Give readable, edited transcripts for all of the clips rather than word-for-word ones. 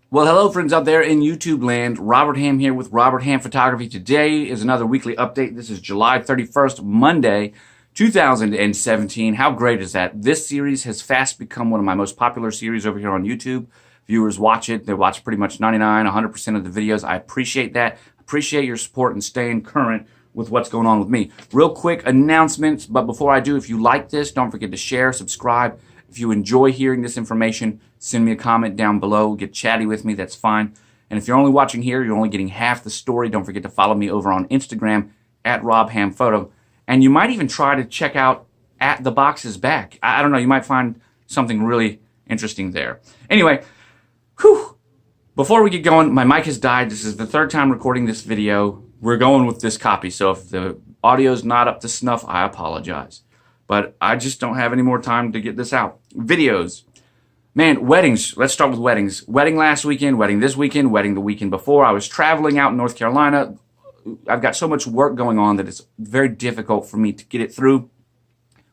Well, hello friends out there in YouTube land. Robert Hamm here with Robert Hamm Photography. Today is another weekly update. This is July 31st, Monday, 2017. How great is that? This series has fast become one of my most popular series over here on YouTube. Viewers watch it. They watch pretty much 100% of the videos. I appreciate that. Appreciate your support and staying current with what's going on with me. Real quick announcements, but before I do, if you like this, don't forget to share, subscribe. If you enjoy hearing this information, send me a comment down below. Get chatty with me, that's fine. And if you're only watching here, you're only getting half the story. Don't forget to follow me over on Instagram at RobHammPhoto. And you might even try to check out at The Box is Back. I don't know, you might find something really interesting there. Anyway, before we get going, my mic has died. This is the third time recording this video. We're going with this copy, so if the audio's not up to snuff, I apologize. But I just don't have any more time to get this out. Videos. Man, weddings. Let's start with weddings. Wedding last weekend, wedding this weekend, wedding the weekend before. I was traveling out in North Carolina. I've got so much work going on that it's very difficult for me to get it through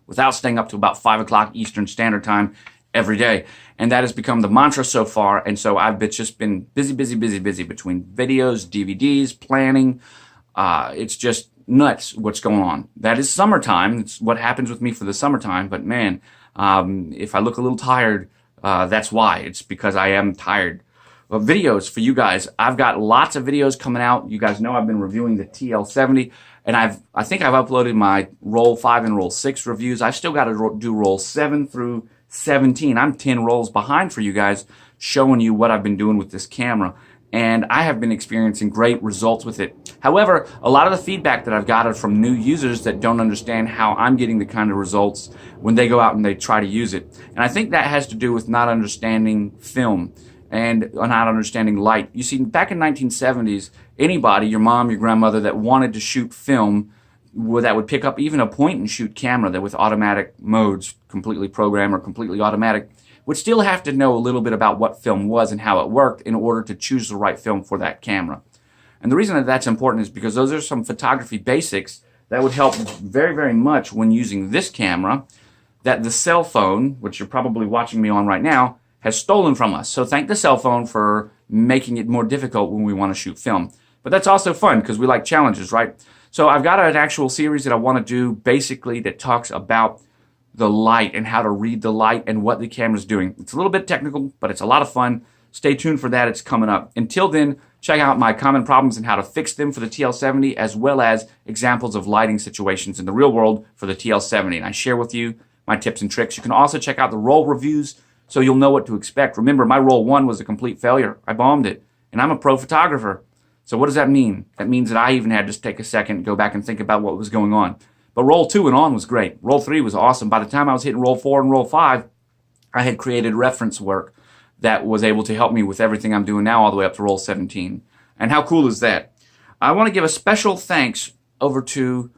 without staying up to about 5 o'clock Eastern Standard Time every day. And that has become the mantra so far. And so I've just been busy between videos, DVDs, planning. It's just nuts what's going on. That is summertime. It's what happens with me for the summertime. But man, if I look a little tired, that's why. It's because I am tired. But videos for you guys. I've got lots of videos coming out. You guys know I've been reviewing the TL70, and I think I've uploaded my Roll 5 and Roll 6 reviews. I've still got to do Roll 7 through 17. I'm 10 rolls behind for you guys, showing you what I've been doing with this camera. And I have been experiencing great results with it. However, a lot of the feedback that I've gotten from new users that don't understand how I'm getting the kind of results when they go out and they try to use it. And I think that has to do with not understanding film and not understanding light. You see, back in 1970s, anybody, your mom, your grandmother, that wanted to shoot film, that would pick up even a point-and-shoot camera that with automatic modes, completely programmed or completely automatic, would still have to know a little bit about what film was and how it worked in order to choose the right film for that camera. And the reason that that's important is because those are some photography basics that would help very much when using this camera that the cell phone, which you're probably watching me on right now, has stolen from us. So thank the cell phone for making it more difficult when we want to shoot film. But that's also fun because we like challenges, right? So I've got an actual series that I want to do basically that talks about the light and how to read the light and what the camera's doing. It's a little bit technical, but it's a lot of fun. Stay tuned for that. It's coming up. Until then, check out my common problems and how to fix them for the TL70, as well as examples of lighting situations in the real world for the TL70. And I share with you my tips and tricks. You can also check out the roll reviews so you'll know what to expect. Remember, my roll 1 was a complete failure. I bombed it, and I'm a pro photographer. So what does that mean? That means that I even had to take a second, go back and think about what was going on. But Roll 2 and on was great. Roll 3 was awesome. By the time I was hitting Roll 4 and Roll 5, I had created reference work that was able to help me with everything I'm doing now all the way up to Roll 17. And how cool is that? I want to give a special thanks over to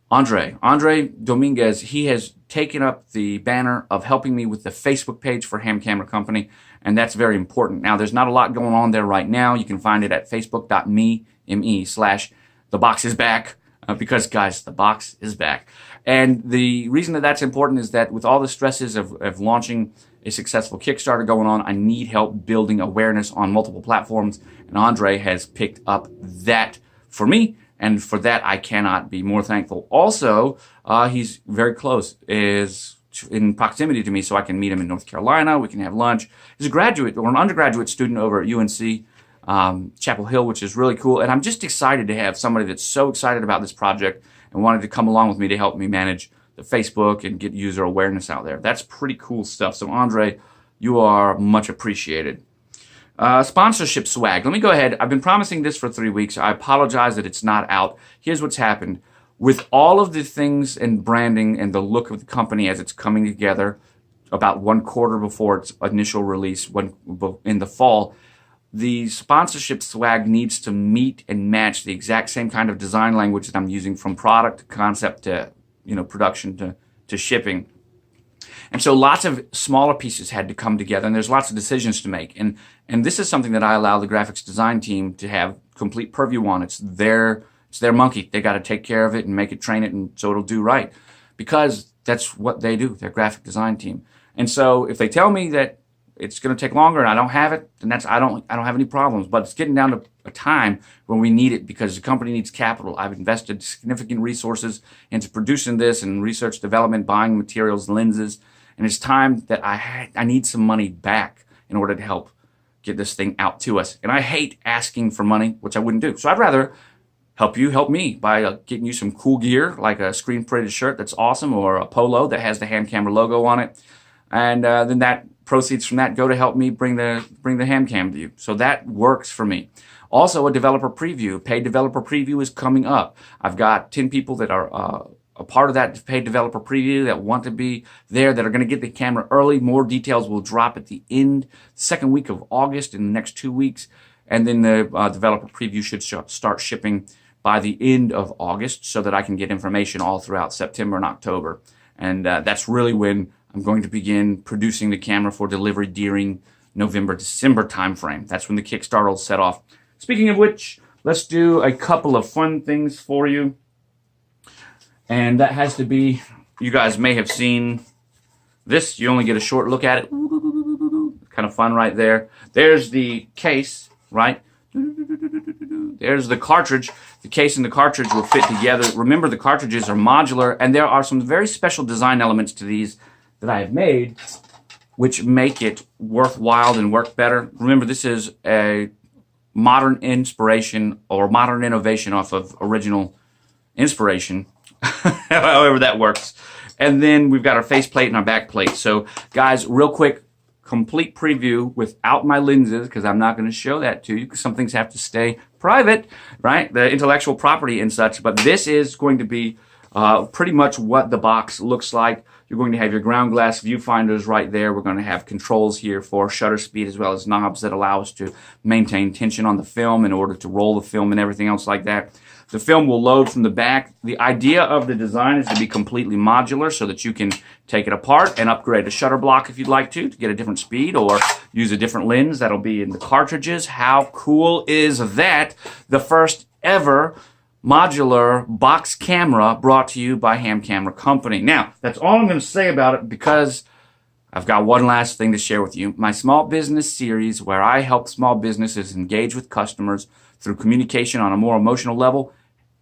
Andre Dominguez. He has taken up the banner of helping me with the Facebook page for Hammcam Company, and that's very important. Now, there's not a lot going on there right now. You can find it at facebook.me/theboxisback. Because, guys, the box is back. And the reason that that's important is that with all the stresses of launching a successful Kickstarter going on, I need help building awareness on multiple platforms. And Andre has picked up that for me. And for that, I cannot be more thankful. Also, he's very close, is in proximity to me, so I can meet him in North Carolina. We can have lunch. He's a graduate or an undergraduate student over at UNC. Chapel Hill, which is really cool. And I'm just excited to have somebody that's so excited about this project and wanted to come along with me to help me manage the Facebook and get user awareness out there. That's pretty cool stuff. So Andre, you are much appreciated. Sponsorship swag. Let me go ahead. I've been promising this for 3 weeks. I apologize that it's not out. Here's what's happened. With all of the things and branding and the look of the company as it's coming together about 1 quarter before its initial release in the fall, the sponsorship swag needs to meet and match the exact same kind of design language that I'm using, from product to concept to production to shipping. And so lots of smaller pieces had to come together, and there's lots of decisions to make. And this is something that I allow the graphics design team to have complete purview on. It's their monkey. They got to take care of it and make it, train it, and so it'll do right. Because that's what they do, their graphic design team. And so if they tell me that it's going to take longer and I don't have it, then I don't have any problems. But it's getting down to a time when we need it because the company needs capital. I've invested significant resources into producing this and research development, buying materials, lenses, and it's time that I need some money back in order to help get this thing out to us. And I hate asking for money, which I wouldn't do. So I'd rather help you help me by getting you some cool gear like a screen printed shirt that's awesome, or a polo that has the Hammcam logo on it, and then that proceeds from that go to help me bring the Hammcam to you. So that works for me. Also, a developer preview, paid developer preview is coming up. I've got 10 people that are a part of that paid developer preview that want to be there, that are going to get the camera early. More details will drop at the second week of August in the next 2 weeks, and then the developer preview should start shipping by the end of August so that I can get information all throughout September and October. And that's really when I'm going to begin producing the camera for delivery during November, December timeframe. That's when the Kickstarter will set off. Speaking of which, let's do a couple of fun things for you. And that has to be, you guys may have seen this. You only get a short look at it. Kind of fun right there. There's the case, right? There's the cartridge. The case and the cartridge will fit together. Remember, the cartridges are modular, and there are some very special design elements to these that I have made, which make it worthwhile and work better. Remember, this is a modern inspiration or modern innovation off of original inspiration, however that works. And then we've got our face plate and our back plate. So, guys, real quick, complete preview without my lenses, because I'm not going to show that to you because some things have to stay private, right? The intellectual property and such. But this is going to be pretty much what the box looks like. You're going to have your ground glass viewfinders right there. We're going to have controls here for shutter speed, as well as knobs that allow us to maintain tension on the film in order to roll the film and everything else like that. The film will load from the back. The idea of the design is to be completely modular so that you can take it apart and upgrade a shutter block if you'd like to get a different speed, or use a different lens that'll be in the cartridges. How cool is that? The first ever modular box camera brought to you by Hammcam Company. Now, that's all I'm going to say about it, because I've got one last thing to share with you. My small business series, where I help small businesses engage with customers through communication on a more emotional level,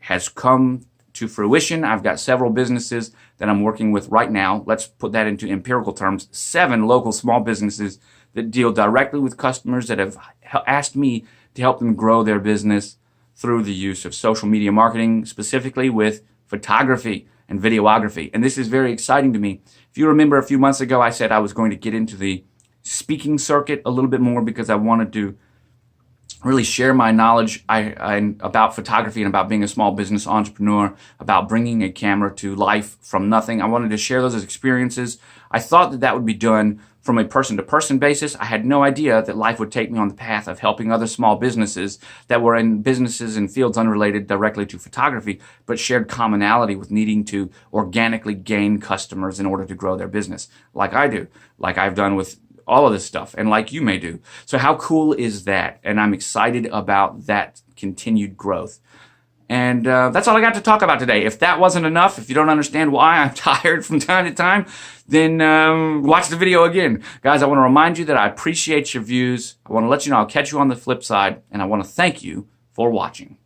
has come to fruition. I've got several businesses that I'm working with right now. Let's put that into empirical terms. 7 local small businesses that deal directly with customers that have asked me to help them grow their business through the use of social media marketing, specifically with photography and videography. And this is very exciting to me. If you remember a few months ago, I said I was going to get into the speaking circuit a little bit more because I wanted to really share my knowledge about photography and about being a small business entrepreneur, about bringing a camera to life from nothing. I wanted to share those as experiences. I thought that would be done from a person-to-person basis. I had no idea that life would take me on the path of helping other small businesses that were in businesses and fields unrelated directly to photography, but shared commonality with needing to organically gain customers in order to grow their business, like I do, like I've done with all of this stuff, and like you may do. So how cool is that? And I'm excited about that continued growth. And that's all I got to talk about today. If that wasn't enough, if you don't understand why I'm tired from time to time, then watch the video again. Guys, I want to remind you that I appreciate your views. I want to let you know I'll catch you on the flip side, and I want to thank you for watching.